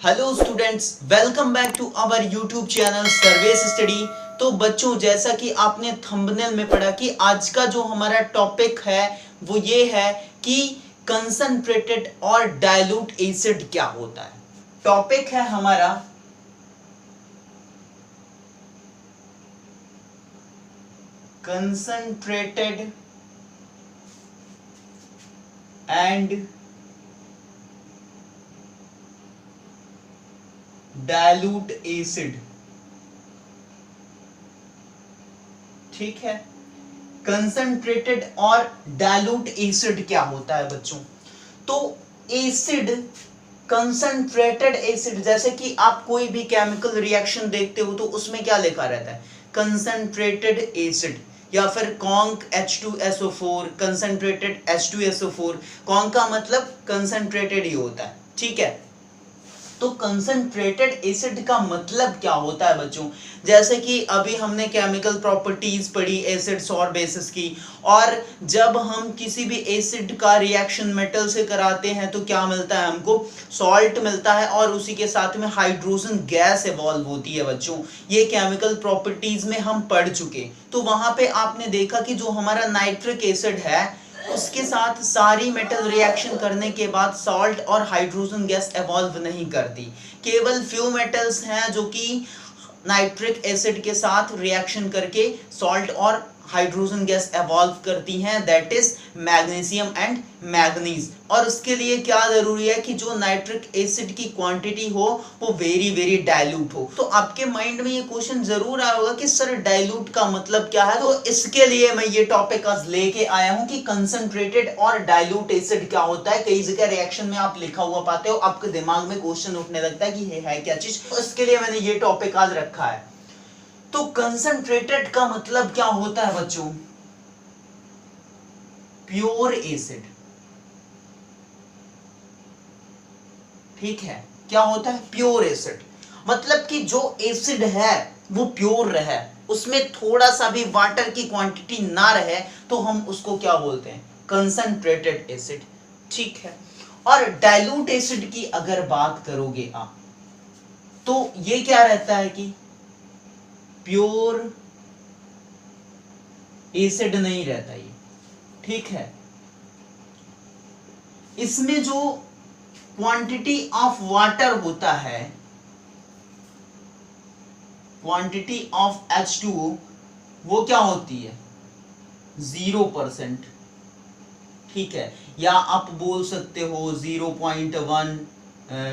Hello students, welcome back to our YouTube channel Sarvesh study. तो बच्चों, जैसा कि आपने थंबनेल में पढ़ा कि आज का जो हमारा टॉपिक है वो ये है कि कंसंट्रेटेड और डाइल्यूट एसिड क्या होता है। टॉपिक है हमारा कंसंट्रेटेड एंड डाइल्यूट एसिड। ठीक है, कंसंट्रेटेड और डाइल्यूट एसिड क्या होता है बच्चों। तो एसिड, कंसंट्रेटेड एसिड, जैसे कि आप कोई भी केमिकल रिएक्शन देखते हो तो उसमें क्या लिखा रहता है, कंसंट्रेटेड एसिड, या फिर conc H2SO4, concentrated H2SO4। Conc का मतलब कंसंट्रेटेड ही होता है। ठीक है, तो कंसंट्रेटेड एसिड का मतलब क्या होता है बच्चों। जैसे कि अभी हमने केमिकल प्रॉपर्टीज पढ़ी एसिड्स और बेसिस की, और जब हम किसी भी एसिड का रिएक्शन मेटल से कराते हैं तो क्या मिलता है, हमको सॉल्ट मिलता है, और उसी के साथ में हाइड्रोजन गैस इवॉल्व होती है बच्चों। ये केमिकल प्रॉपर्टीज में हम पढ़ चुके। तो वहां पे आपने देखा कि जो हमारा नाइट्रिक एसिड है उसके साथ सारी मेटल रिएक्शन करने के बाद सॉल्ट और हाइड्रोजन गैस एवॉल्व नहीं करती। केवल फ्यू मेटल्स हैं जो कि नाइट्रिक एसिड के साथ रिएक्शन करके सॉल्ट और हाइड्रोजन गैस एवॉल्व करती हैं, that is magnesium and manganese. और उसके लिए क्या जरूरी है कि जो नाइट्रिक एसिड की क्वांटिटी हो वो वेरी वेरी डाइल्यूट हो। तो आपके माइंड में ये क्वेश्चन जरूर आया होगा कि सर डाइल्यूट का मतलब क्या है। तो इसके लिए मैं ये टॉपिक आज लेके आया हूं कि कंसंट्रेटेड और डाइल्यूट एसिड क्या होता है। कई जगह रिएक्शन में आप लिखा हुआ पाते हो, आपके दिमाग में क्वेश्चन उठने लगता है कि ये है क्या चीज। तो इसके लिए मैंने ये टॉपिक आज रखा है। तो कंसंट्रेटेड का मतलब क्या होता है बच्चों, प्योर एसिड। ठीक है, क्या होता है, प्योर एसिड। मतलब कि जो एसिड है वो प्योर रहे, उसमें थोड़ा सा भी वाटर की क्वांटिटी ना रहे तो हम उसको क्या बोलते हैं, कंसंट्रेटेड एसिड। ठीक है, और डाइल्यूट एसिड की अगर बात करोगे आप तो ये क्या रहता है कि प्योर एसिड नहीं रहता ये। ठीक है, इसमें जो क्वांटिटी ऑफ वाटर होता है, क्वांटिटी ऑफ H2O, वो क्या होती है, 0%। ठीक है, या आप बोल सकते हो 0.1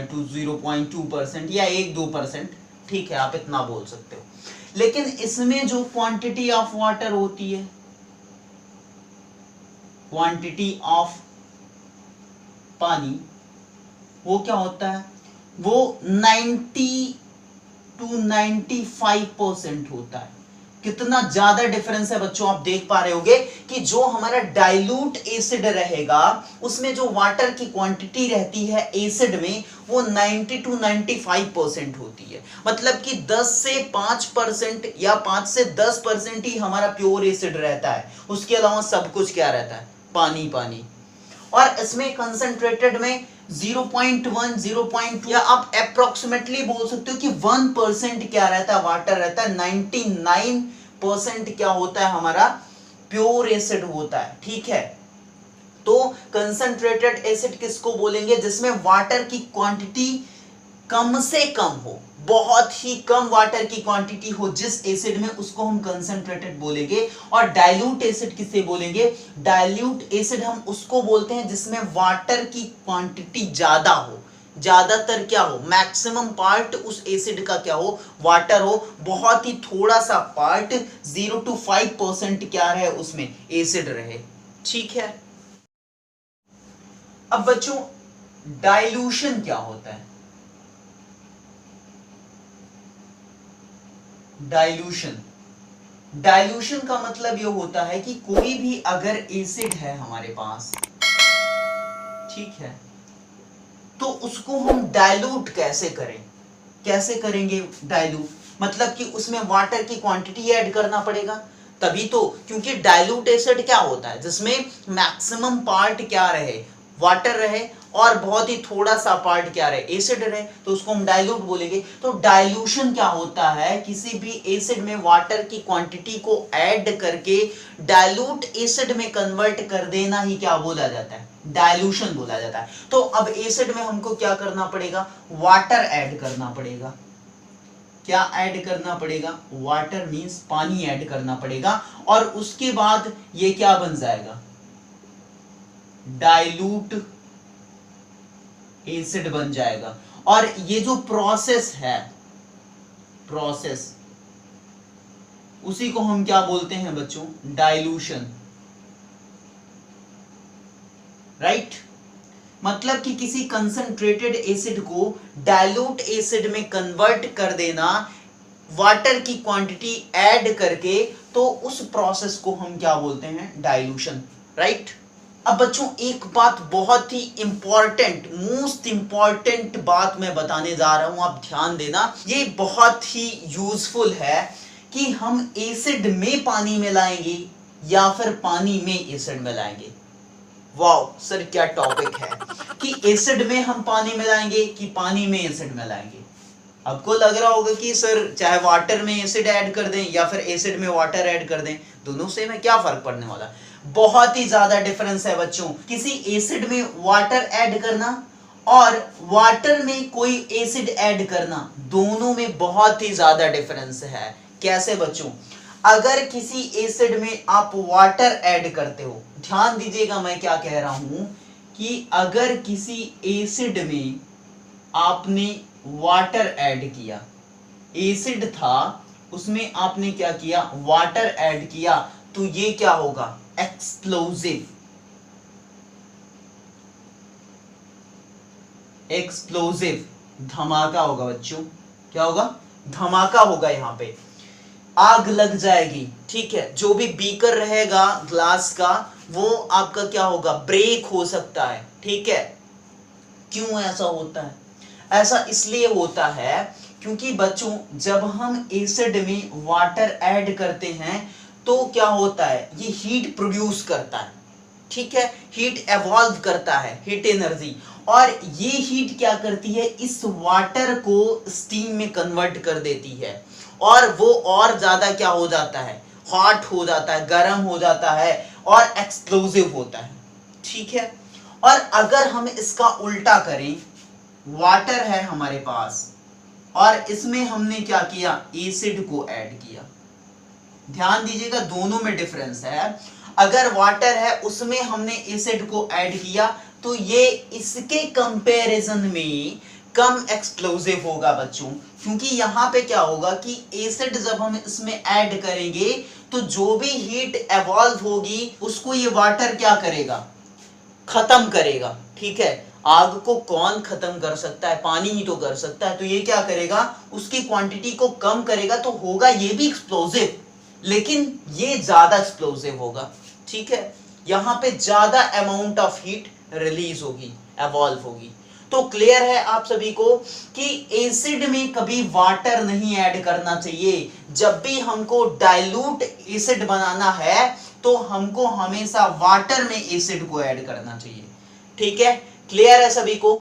to 0.2% या 1-2%। ठीक है, आप इतना बोल सकते हो। लेकिन इसमें जो क्वांटिटी ऑफ वाटर होती है, क्वांटिटी ऑफ पानी, वो क्या होता है, वो 90 to 95% होता है। कितना ज्यादा डिफरेंस है बच्चों, आप देख पा रहे होगे कि जो हमारा डाइल्यूट एसिड रहेगा उसमें जो वाटर की क्वांटिटी रहती है एसिड में वो 90 to 95% होती है। मतलब कि 10 से 5% या 5 से 10% ही हमारा प्योर एसिड रहता है, उसके अलावा सब कुछ क्या रहता है, पानी पानी। और इसमें कंसंट्रेटेड में 0.1, 0.2 या आप अप्रोक्सीमेटली बोल सकते हो कि 1% क्या रहता है, वाटर रहता है। 99% क्या होता है, हमारा प्योर एसिड होता है। ठीक है, तो कंसंट्रेटेड एसिड किसको बोलेंगे, जिसमें वाटर की क्वांटिटी कम से कम हो, बहुत ही कम वाटर की क्वांटिटी हो जिस एसिड में, उसको हम कंसंट्रेटेड बोलेंगे। और डाइल्यूट एसिड किसे बोलेंगे, डाइल्यूट एसिड हम उसको बोलते हैं जिसमें वाटर की क्वांटिटी ज्यादा हो। ज्यादातर क्या हो, मैक्सिमम पार्ट उस एसिड का क्या हो, वाटर हो, बहुत ही थोड़ा सा पार्ट 0 to 5% क्या रहे उसमें, एसिड रहे। ठीक है, अब बच्चों डाइल्यूशन क्या होता है। डाइल्यूशन, डाइल्यूशन का मतलब यह होता है कि कोई भी अगर एसिड है हमारे पास, ठीक है, तो उसको हम डाइल्यूट कैसे करें, कैसे करेंगे डाइल्यूट, मतलब कि उसमें वाटर की क्वांटिटी ऐड करना पड़ेगा तभी तो। क्योंकि डाइल्यूट एसिड क्या होता है, जिसमें मैक्सिमम पार्ट क्या रहे, वाटर रहे, और बहुत ही थोड़ा सा पार्ट क्या रहे, एसिड रहे, तो उसको हम डाइल्यूट बोलेंगे। तो डाइल्यूशन क्या होता है, किसी भी एसिड में वाटर की क्वांटिटी को ऐड करके डाइल्यूट एसिड में कन्वर्ट कर देना ही क्या बोला जाता है, डाइल्यूशन बोला जाता है। तो अब एसिड में हमको क्या करना पड़ेगा, वाटर ऐड करना पड़ेगा। क्या ऐड करना पड़ेगा, वाटर मींस पानी ऐड करना पड़ेगा, और उसके बाद ये क्या बन जाएगा, डाइल्यूट एसिड बन जाएगा। और ये जो प्रोसेस है, प्रोसेस, उसी को हम क्या बोलते हैं बच्चों, डाइल्यूशन, राइट। मतलब कि किसी कंसंट्रेटेड एसिड को डाइल्यूट एसिड में कन्वर्ट कर देना वाटर की क्वांटिटी ऐड करके, तो उस प्रोसेस को हम क्या बोलते हैं, डाइल्यूशन, राइट। अब बच्चों एक बात बहुत ही इंपॉर्टेंट, मोस्ट इंपॉर्टेंट बात मैं बताने जा रहा हूं, आप ध्यान देना, ये बहुत ही यूजफुल है कि हम एसिड में पानी मिलाएंगे या फिर पानी में एसिड मिलाएंगे। वाओ सर क्या टॉपिक है कि एसिड में हम पानी मिलाएंगे कि पानी में एसिड मिलाएंगे। आपको लग रहा होगा कि सर चाहे वाटर में एसिड ऐड कर दें या फिर एसिड में वाटर ऐड कर दें, दोनों से में क्या फर्क पड़ने वाला, बहुत ही ज्यादा डिफरेंस है बच्चों। किसी एसिड में वाटर ऐड करना और वाटर में कोई एसिड ऐड करना, दोनों में बहुत ही ज्यादा डिफरेंस है। कैसे बच्चों, अगर किसी एसिड में आप वाटर ऐड करते हो, ध्यान दीजिएगा मैं क्या कह रहा हूं कि अगर किसी एसिड में आपने वाटर ऐड किया, एसिड था उसमें आपने क्या किया, वाटर ऐड किया, तो ये क्या होगा, एक्सप्लोजिव, एक्सप्लोजिव, धमाका होगा बच्चों। क्या होगा, धमाका होगा, यहां पे आग लग जाएगी, ठीक है। जो भी बीकर रहेगा ग्लास का, वो आपका क्या होगा, ब्रेक हो सकता है, ठीक है। क्यों ऐसा होता है, ऐसा इसलिए होता है क्योंकि बच्चों जब हम एसिड में वाटर ऐड करते हैं तो क्या होता है, ये हीट प्रोड्यूस करता है, ठीक है, हीट एवॉल्व करता है, हीट एनर्जी, और ये हीट क्या करती है, इस वाटर को स्टीम में कन्वर्ट कर देती है, और वो और ज्यादा क्या हो जाता है, हॉट हो जाता है, गर्म हो जाता है और एक्सप्लोजिव होता है, ठीक है। और अगर हम इसका उल्टा करें, वाटर है हमारे पास और इसमें हमने क्या किया, एसिड को ऐड किया, ध्यान दीजिएगा दोनों में डिफरेंस है। अगर वाटर है उसमें हमने एसिड को ऐड किया तो ये इसके कंपैरिजन में कम एक्सप्लोजिव होगा बच्चों, क्योंकि यहां पे क्या होगा कि एसिड जब हम इसमें ऐड करेंगे तो जो भी हीट एवॉल्व होगी उसको ये वाटर क्या करेगा, खत्म करेगा, ठीक है। आग को कौन खत्म कर सकता है, पानी ही तो कर सकता है, तो ये क्या करेगा, उसकी क्वांटिटी को कम करेगा, तो होगा ये भी एक्सप्लोजिव, लेकिन ये ज्यादा एक्सप्लोजिव होगा, ठीक है। यहां पे ज्यादा अमाउंट ऑफ हीट रिलीज होगी, एवॉल्व होगी। तो क्लियर है आप सभी को कि एसिड में कभी वाटर नहीं ऐड करना चाहिए। जब भी हमको डाइल्यूट एसिड बनाना है तो हमको हमेशा वाटर में एसिड को ऐड करना चाहिए, ठीक है। क्लियर है सभी को।